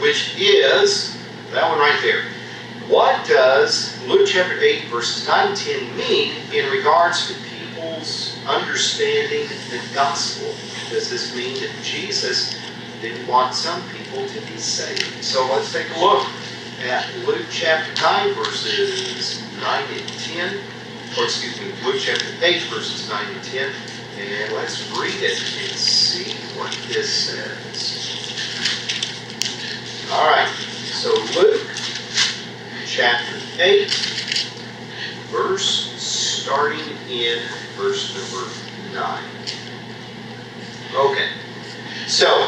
which is that one right there. What does Luke chapter 8, verses 9 and 10 mean in regards to people's understanding the gospel? Does this mean that Jesus didn't want some people to be saved? So let's take a look at Luke chapter 9, verses 9 and 10. Or excuse me, Luke chapter 8, verses 9 and 10. And let's read it and see what this says. All right, so Luke chapter 8, starting in verse number 9. Okay, so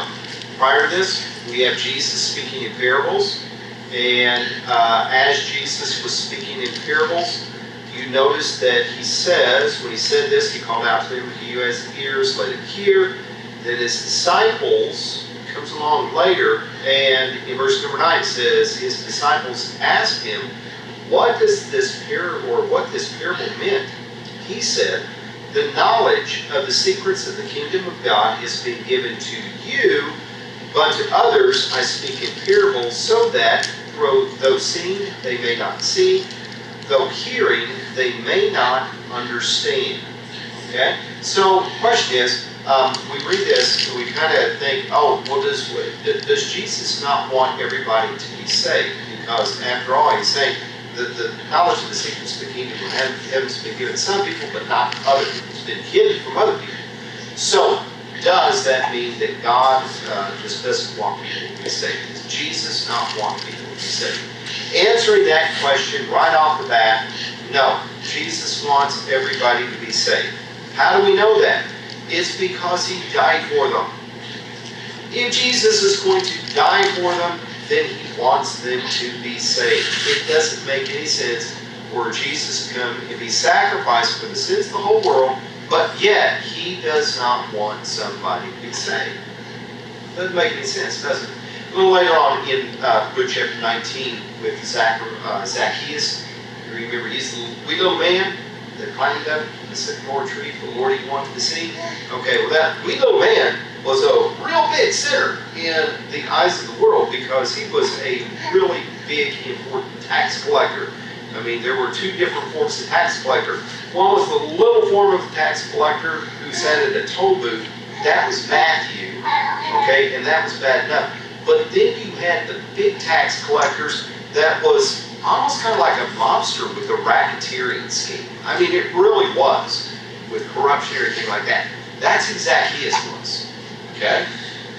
prior to this, we have Jesus speaking in parables. And as Jesus was speaking in parables, you notice that he says, when he said this, he called out to them, "He who has ears, let him hear." Then his disciples, comes along later, and in verse number 9 says, his disciples asked him, what this parable meant. He said, "The knowledge of the secrets of the kingdom of God has been given to you, but to others I speak in parables, so that though seeing they may not see, though hearing they may not understand." Okay? So the question is, we read this and we kind of think, oh, well, does Jesus not want everybody to be saved? Because after all, he's saying the knowledge of the secrets of the kingdom of heaven's been given to some people, but not to other people. It's been hidden from other people. So does that mean that God just doesn't want people to be saved? Does Jesus not want people to be saved? Answering that question right off the bat, no. Jesus wants everybody to be saved. How do we know that? It's because he died for them. If Jesus is going to die for them, then he wants them to be saved. It doesn't make any sense for Jesus to come and be sacrificed for the sins of the whole world, but yet he does not want somebody to be saved. Doesn't make any sense, does it? A little later on in Luke chapter 19 with Zacchaeus, you remember he's the wee little man that climbed up the sycamore tree for the Lord he wanted to see. Okay, well that wee little man was a real big sinner in the eyes of the world because he was a really big, important tax collector. I mean, there were two different forms of tax collector. One was the little form of tax collector who sat at a toll booth. That was Matthew, okay, and that was bad enough. But then you had the big tax collectors that was almost kind of like a mobster with a racketeering scheme. I mean, it really was, with corruption and everything like that. That's who Zacchaeus was, okay?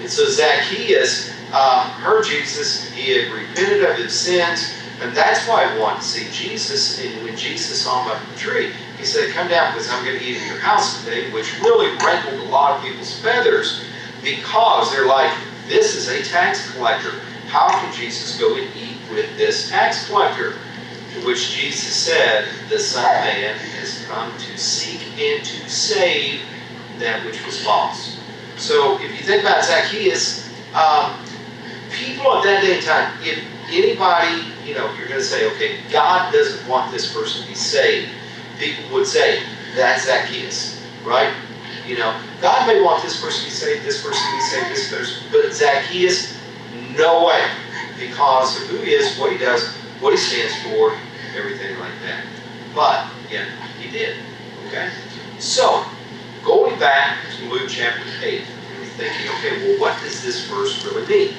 And so Zacchaeus heard Jesus. He had repented of his sins, and that's why he wanted to see Jesus. And when Jesus saw him up the tree, he said, "Come down because I'm going to eat in your house today," which really rankled a lot of people's feathers because they're like, this is a tax collector. How can Jesus go and eat with this tax collector? To which Jesus said, "The Son of Man has come to seek and to save that which was lost." So if you think about Zacchaeus, people at that day and time, if anybody, you're going to say, okay, God doesn't want this person to be saved, people would say, that's Zacchaeus, right? God may want this person to be saved, this person to be saved, this person, but Zacchaeus, no way, because of who he is, what he does, what he stands for, everything like that. But, yeah, he did, okay? So, going back to Luke chapter 8, we're thinking, okay, well, what does this verse really mean?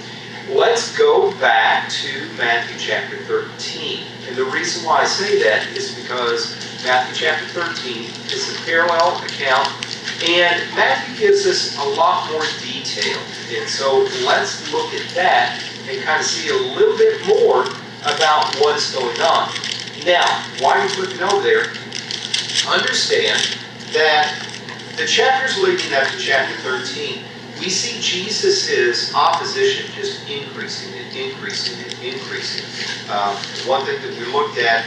Let's go back to Matthew chapter 13. And the reason why I say that is because Matthew chapter 13 is a parallel account, and Matthew gives us a lot more detail. And so let's look at that and kind of see a little bit more about what is going on. Now, while you're looking over there, understand that the chapters leading up to chapter 13, we see Jesus' opposition just increasing and increasing and increasing. One thing that we looked at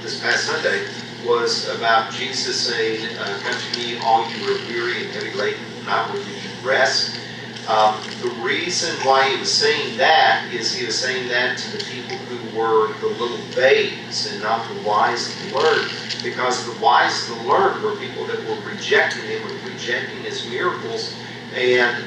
this past Sunday was about Jesus saying, "Come to me, all you are weary and heavy laden, and I will give you rest." The reason why he was saying that is he was saying that to the people who were the little babes and not the wise and learned, because the wise and the learned were people that were rejecting him and rejecting his miracles. And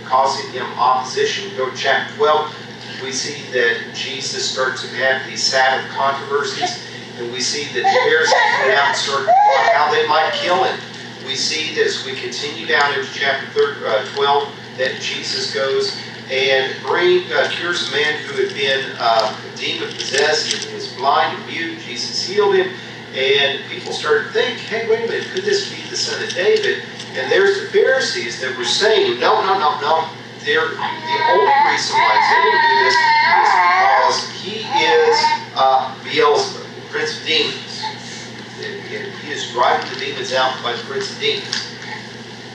causing him opposition. We go to chapter 12, we see that Jesus starts to have these Sabbath controversies, and we see that the Pharisees went out and started to plot how they might kill him. We see that as we continue down into chapter 12, that Jesus goes and cures a man who had been demon-possessed and was blind and mute. Jesus healed him, and people started to think, hey, wait a minute, could this be the son of David? And there's the Pharisees that were saying, no. The only reason why he's able to do this is because he is Beelzebub, the prince of demons. And he is driving the demons out by the prince of demons,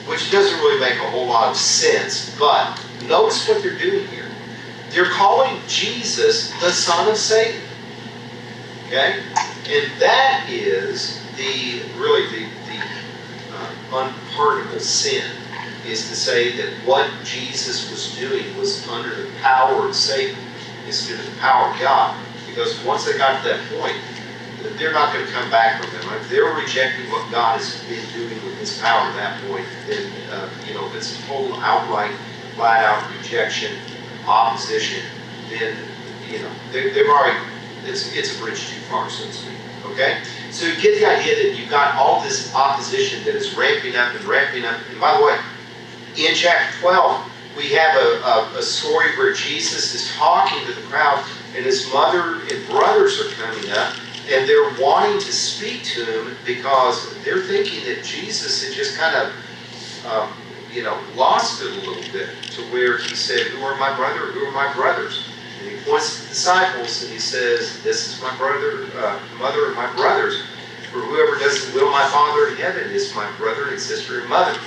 which doesn't really make a whole lot of sense. But notice what they're doing here. They're calling Jesus the son of Satan. Okay? And that is the unpardonable sin, is to say that what Jesus was doing was under the power of Satan instead of the power of God. Because once they got to that point, they're not going to come back from them. If they're rejecting what God has been doing with His power at that point, then if it's a total, outright, flat-out rejection, opposition, then they've already it's a bridge too far, so to speak. Okay, so you get the idea that you've got all this opposition that is ramping up and ramping up. And by the way, in chapter 12, we have a story where Jesus is talking to the crowd, and his mother and brothers are coming up, and they're wanting to speak to him because they're thinking that Jesus had just kind of, lost it a little bit, to where he said, "Who are my brother? Who are my brothers?" And he points to the disciples and he says, "This is my brother, mother, and my brothers. For whoever does the will of my Father in heaven is my brother and sister and mother."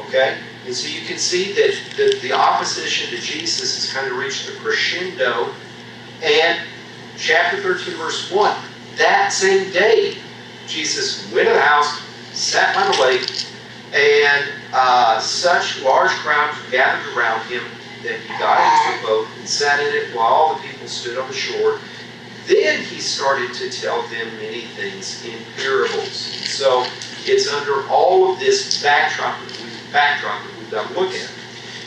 Okay? And so you can see that the opposition to Jesus has kind of reached the crescendo. And chapter 13, verse 1, that same day, Jesus went to the house, sat by the lake, and such large crowds gathered around him that he got into a boat and sat in it while all the people stood on the shore. Then he started to tell them many things in parables. And so it's under all of this backdrop that we've got to look at.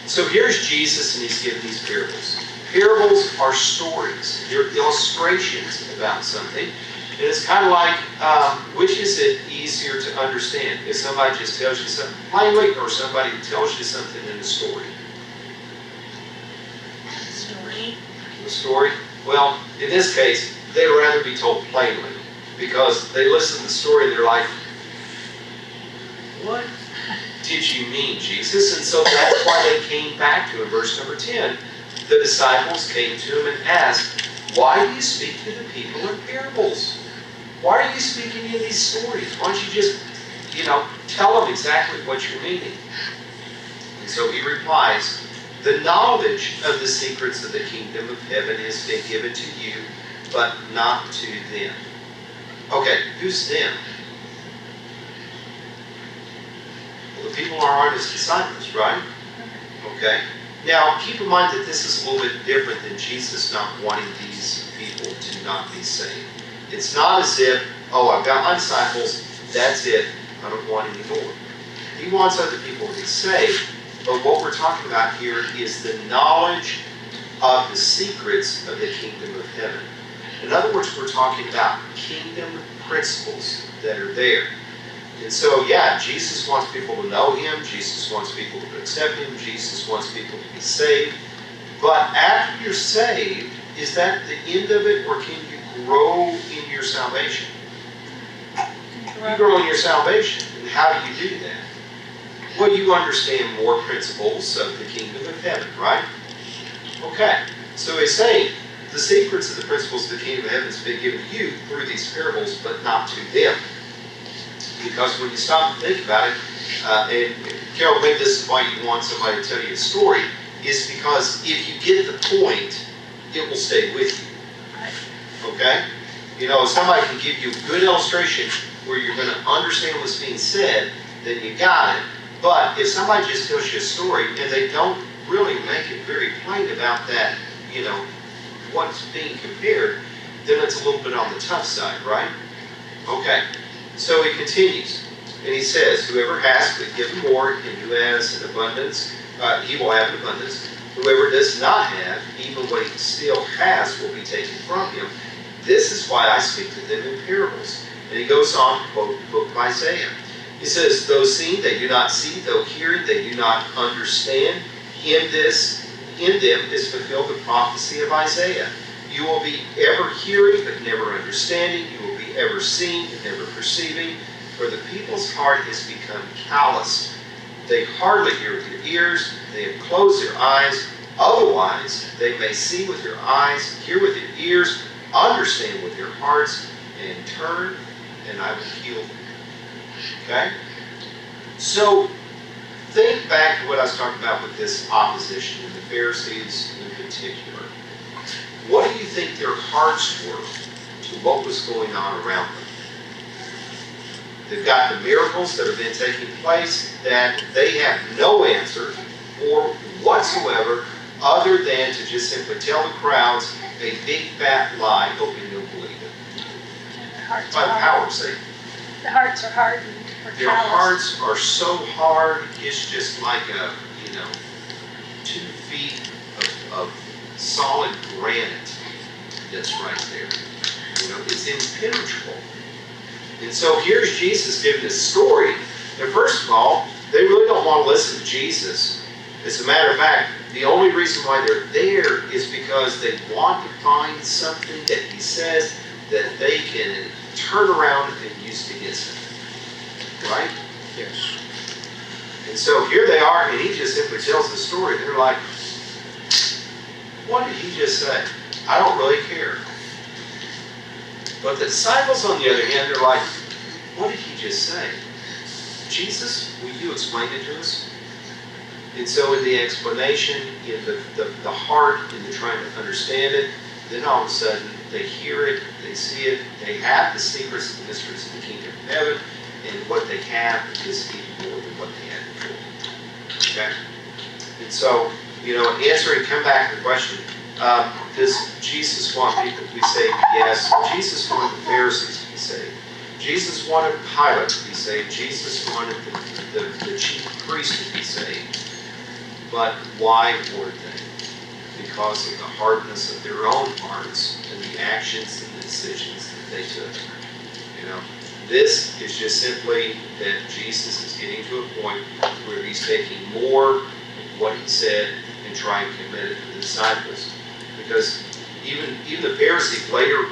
So here's Jesus, and he's giving these parables. Parables are stories. They're illustrations about something. And it's kind of like, which is it easier to understand? If somebody just tells you something plainly, or somebody tells you something in a story? The story? Well, in this case, they'd rather be told plainly, because they listen to the story and they're like, what did you mean, Jesus? And so that's why they came back to him. Verse number 10, the disciples came to him and asked, "Why do you speak to the people in parables? Why are you speaking in these stories? Why don't you just, tell them exactly what you're meaning?" And so he replies, "The knowledge of the secrets of the kingdom of heaven has been given to you, but not to them." Okay, who's them? Well, the people are his disciples, right? Okay. Now, keep in mind that this is a little bit different than Jesus not wanting these people to not be saved. It's not as if, I've got my disciples, that's it, I don't want any more. He wants other people to be saved. But what we're talking about here is the knowledge of the secrets of the kingdom of heaven. In other words, we're talking about kingdom principles that are there. And so, Jesus wants people to know him. Jesus wants people to accept him. Jesus wants people to be saved. But after you're saved, is that the end of it, or can you grow in your salvation? You grow in your salvation. And how do you do that? Well, you understand more principles of the kingdom of heaven, right? Okay. So he's saying the secrets of the principles of the kingdom of heaven has been given to you through these parables, but not to them. Because when you stop and think about it, and Carol, maybe this is why you want somebody to tell you a story, is because if you get the point, it will stay with you. Okay? If somebody can give you a good illustration where you're going to understand what's being said, then you got it. But if somebody just tells you a story and they don't really make it very plain about that, what's being compared, then it's a little bit on the tough side, right? Okay. So he continues. And he says, whoever has will be given more, and who has an abundance, he will have an abundance. Whoever does not have, even what he still has will be taken from him. This is why I speak to them in parables. And he goes on to quote the book of Isaiah. He says, though seeing they do not see, though hearing they do not understand, in them is fulfilled the prophecy of Isaiah. You will be ever hearing, but never understanding. You will be ever seeing, but never perceiving. For the people's heart has become callous. They hardly hear with their ears. They have closed their eyes. Otherwise, they may see with their eyes, hear with their ears, understand with their hearts, and turn, and I will heal them. Okay? So, think back to what I was talking about with this opposition, and the Pharisees in particular. What do you think their hearts were to what was going on around them? They've got the miracles that have been taking place that they have no answer for whatsoever other than to just simply tell the crowds a big fat lie, hoping they'll believe it. By the power of Satan. The hearts are hardened. Their hearts are so hard, it's just like 2 feet of solid granite that's right there. It's impenetrable. And so here's Jesus giving this story. And first of all, they really don't want to listen to Jesus. As a matter of fact, the only reason why they're there is because they want to find something that he says that they can turn around and use against him. Right? Yes. And so here they are, and he just simply tells the story. They're like, what did he just say? I don't really care. But the disciples, on the other hand, they're like, what did he just say? Jesus, will you explain it to us? And so in the explanation, in the heart, in the trying to understand it, then all of a sudden they hear it, they see it, they have the secrets and the mysteries of the kingdom of heaven, and what they have is even more than what they had before. Okay? And so, answering, come back to the question, does Jesus want people to be saved? Yes. Jesus wanted the Pharisees to be saved. Jesus wanted Pilate to be saved. Jesus wanted the chief priest to be saved. But why weren't they? Because of the hardness of their own hearts and the actions and the decisions that they took. This is just simply that Jesus is getting to a point where he's taking more of what he said and trying to commit it to the disciples. Because even the Pharisees later,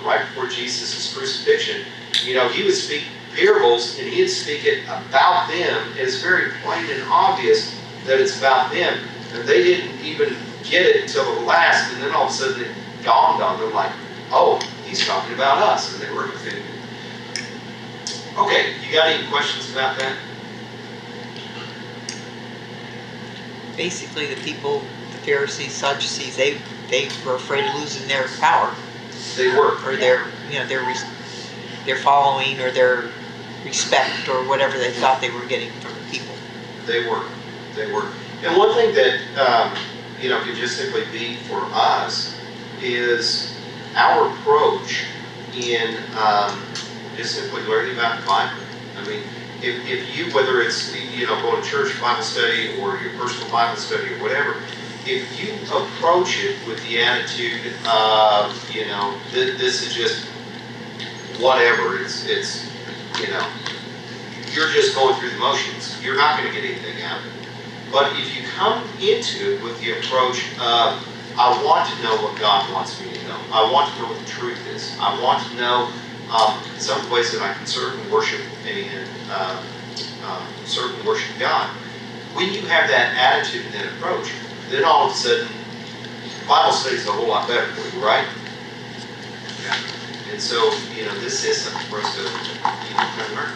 right before Jesus' crucifixion, he would speak parables and he'd speak it about them. And it's very plain and obvious that it's about them. And they didn't even get it until the last, and then all of a sudden it dawned on them like, oh, he's talking about us. And they were offended. Okay, you got any questions about that? Basically, the people, the Pharisees, Sadducees, they were afraid of losing their power. They were. Or their following, or their respect, or whatever they thought they were getting from the people. They were. And one thing that, can just simply be for us is our approach in just simply learning about the Bible. I mean, if you, whether it's, going to church Bible study or your personal Bible study or whatever, if you approach it with the attitude of, this is just whatever, it's you're just going through the motions, you're not going to get anything out of it. But if you come into it with the approach of, I want to know what God wants me to know. I want to know what the truth is. I want to know some ways that I can serve and worship God. When you have that attitude and that approach, then all of a sudden, Bible study is a whole lot better for you, right? Yeah. And so, this is something for us to kind of learn.